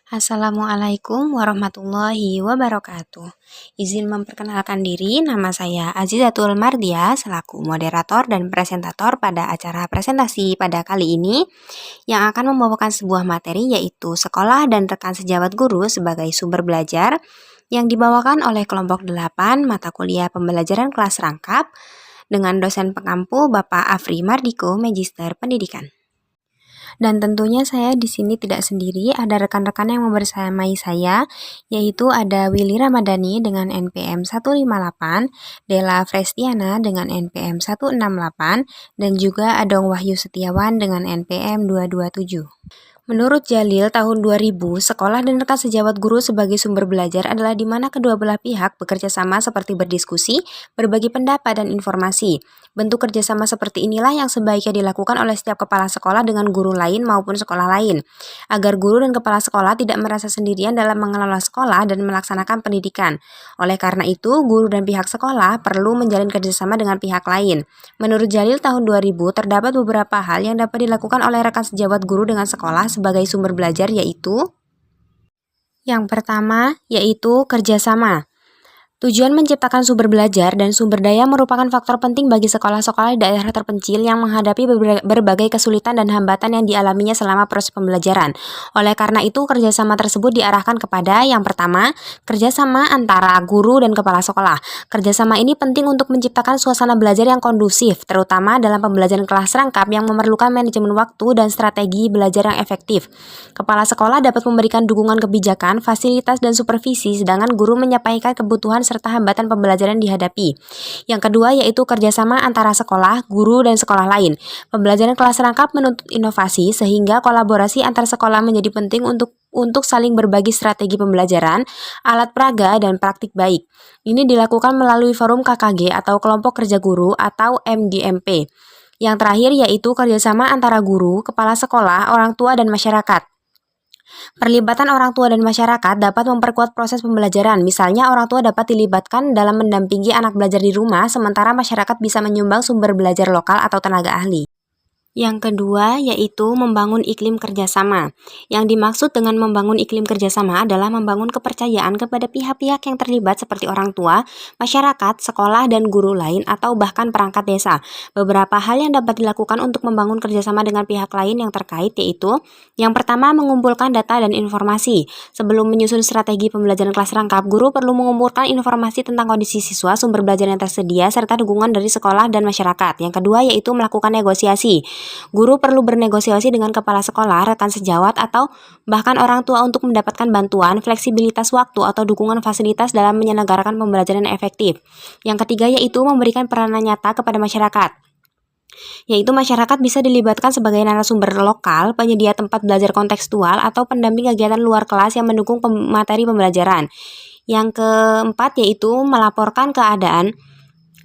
Assalamualaikum warahmatullahi wabarakatuh. Izin memperkenalkan diri, nama saya Azizatul Mardia selaku moderator dan presentator pada acara presentasi pada kali ini yang akan membawakan sebuah materi yaitu sekolah dan rekan sejawat guru sebagai sumber belajar yang dibawakan oleh kelompok 8 mata kuliah pembelajaran kelas rangkap dengan dosen pengampu Bapak Afri Mardiko, Magister Pendidikan. Dan tentunya saya di sini tidak sendiri, ada rekan-rekan yang membersamai saya, yaitu ada Willy Ramadhani dengan NPM 158, Della Frestiana dengan NPM 168, dan juga Adong Wahyu Setiawan dengan NPM 227. Menurut Jalil, tahun 2000, sekolah dan rekan sejawat guru sebagai sumber belajar adalah di mana kedua belah pihak bekerja sama seperti berdiskusi, berbagi pendapat dan informasi. Bentuk kerjasama seperti inilah yang sebaiknya dilakukan oleh setiap kepala sekolah dengan guru lain maupun sekolah lain, agar guru dan kepala sekolah tidak merasa sendirian dalam mengelola sekolah dan melaksanakan pendidikan. Oleh karena itu, guru dan pihak sekolah perlu menjalin kerjasama dengan pihak lain. Menurut Jalil, tahun 2000 terdapat beberapa hal yang dapat dilakukan oleh rekan sejawat guru dengan sekolah sebagai sumber belajar, yaitu yang pertama yaitu kerjasama. Tujuan menciptakan sumber belajar dan sumber daya merupakan faktor penting bagi sekolah-sekolah di daerah terpencil yang menghadapi berbagai kesulitan dan hambatan yang dialaminya selama proses pembelajaran. Oleh karena itu, kerjasama tersebut diarahkan kepada yang pertama, kerjasama antara guru dan kepala sekolah. Kerjasama ini penting untuk menciptakan suasana belajar yang kondusif, terutama dalam pembelajaran kelas rangkap yang memerlukan manajemen waktu dan strategi belajar yang efektif. Kepala sekolah dapat memberikan dukungan kebijakan, fasilitas, dan supervisi, sedangkan guru menyampaikan kebutuhan serta hambatan pembelajaran dihadapi. Yang kedua yaitu kerjasama antara sekolah, guru, dan sekolah lain. Pembelajaran kelas rangkap menuntut inovasi sehingga kolaborasi antar sekolah menjadi penting untuk saling berbagi strategi pembelajaran, alat peraga, dan praktik baik. Ini dilakukan melalui forum KKG atau kelompok kerja guru atau MDMP. Yang terakhir yaitu kerjasama antara guru, kepala sekolah, orang tua, dan masyarakat. Perlibatan orang tua dan masyarakat dapat memperkuat proses pembelajaran. Misalnya, orang tua dapat dilibatkan dalam mendampingi anak belajar di rumah, sementara masyarakat bisa menyumbang sumber belajar lokal atau tenaga ahli. Yang kedua yaitu membangun iklim kerjasama. Yang dimaksud dengan membangun iklim kerjasama adalah membangun kepercayaan kepada pihak-pihak yang terlibat seperti orang tua, masyarakat, sekolah, dan guru lain atau bahkan perangkat desa. Beberapa hal yang dapat dilakukan untuk membangun kerjasama dengan pihak lain yang terkait yaitu yang pertama, mengumpulkan data dan informasi. Sebelum menyusun strategi pembelajaran kelas rangkap, guru perlu mengumpulkan informasi tentang kondisi siswa, sumber belajar yang tersedia, serta dukungan dari sekolah dan masyarakat. Yang kedua yaitu melakukan negosiasi. Guru perlu bernegosiasi dengan kepala sekolah, rekan sejawat, atau bahkan orang tua untuk mendapatkan bantuan, fleksibilitas waktu, atau dukungan fasilitas dalam menyelenggarakan pembelajaran yang efektif. Yang ketiga yaitu memberikan peranan nyata kepada masyarakat. Yaitu masyarakat bisa dilibatkan sebagai narasumber lokal, penyedia tempat belajar kontekstual, atau pendamping kegiatan luar kelas yang mendukung materi pembelajaran. Yang keempat yaitu melaporkan keadaan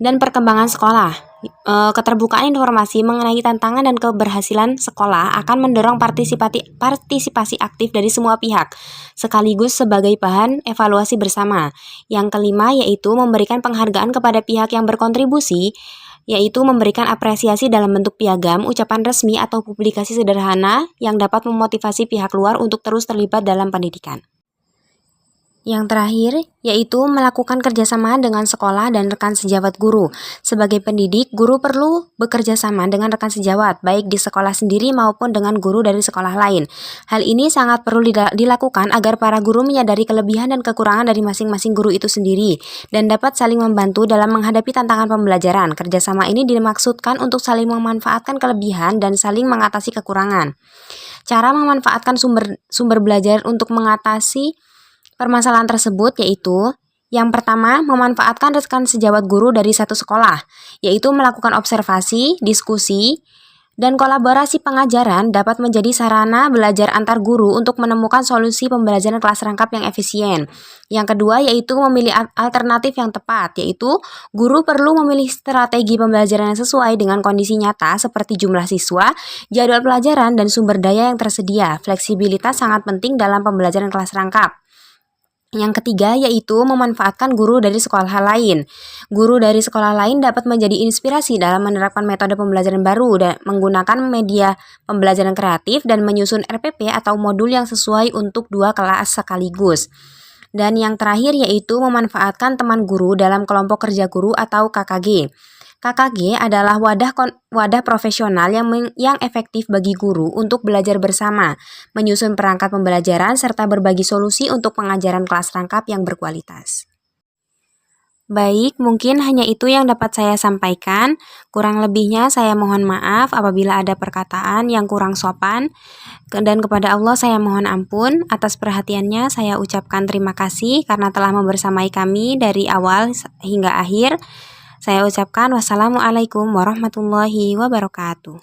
dan perkembangan sekolah. Keterbukaan informasi mengenai tantangan dan keberhasilan sekolah akan mendorong partisipasi aktif dari semua pihak, sekaligus sebagai bahan evaluasi bersama. Yang kelima yaitu memberikan penghargaan kepada pihak yang berkontribusi, yaitu memberikan apresiasi dalam bentuk piagam, ucapan resmi, atau publikasi sederhana yang dapat memotivasi pihak luar untuk terus terlibat dalam pendidikan. Yang terakhir, yaitu melakukan kerjasama dengan sekolah dan rekan sejawat guru. Sebagai pendidik, guru perlu bekerja sama dengan rekan sejawat, baik di sekolah sendiri maupun dengan guru dari sekolah lain. Hal ini sangat perlu dilakukan agar para guru menyadari kelebihan dan kekurangan dari masing-masing guru itu sendiri, dan dapat saling membantu dalam menghadapi tantangan pembelajaran. Kerjasama ini dimaksudkan untuk saling memanfaatkan kelebihan dan saling mengatasi kekurangan. Cara memanfaatkan sumber belajar untuk mengatasi permasalahan tersebut yaitu yang pertama, memanfaatkan rekan sejawat guru dari satu sekolah, yaitu melakukan observasi, diskusi, dan kolaborasi pengajaran dapat menjadi sarana belajar antar guru untuk menemukan solusi pembelajaran kelas rangkap yang efisien. Yang kedua yaitu memilih alternatif yang tepat, yaitu guru perlu memilih strategi pembelajaran yang sesuai dengan kondisi nyata seperti jumlah siswa, jadwal pelajaran, dan sumber daya yang tersedia. Fleksibilitas sangat penting dalam pembelajaran kelas rangkap. Yang ketiga yaitu memanfaatkan guru dari sekolah lain. Guru dari sekolah lain dapat menjadi inspirasi dalam menerapkan metode pembelajaran baru dan menggunakan media pembelajaran kreatif dan menyusun RPP atau modul yang sesuai untuk 2 kelas sekaligus. Dan yang terakhir yaitu memanfaatkan teman guru dalam kelompok kerja guru atau KKG. KKG adalah wadah profesional yang efektif bagi guru untuk belajar bersama, menyusun perangkat pembelajaran, serta berbagi solusi untuk pengajaran kelas rangkap yang berkualitas. Baik, mungkin hanya itu yang dapat saya sampaikan. Kurang lebihnya saya mohon maaf apabila ada perkataan yang kurang sopan. Dan kepada Allah saya mohon ampun atas perhatiannya. Saya ucapkan terima kasih karena telah membersamai kami dari awal hingga akhir. Saya ucapkan wassalamualaikum warahmatullahi wabarakatuh.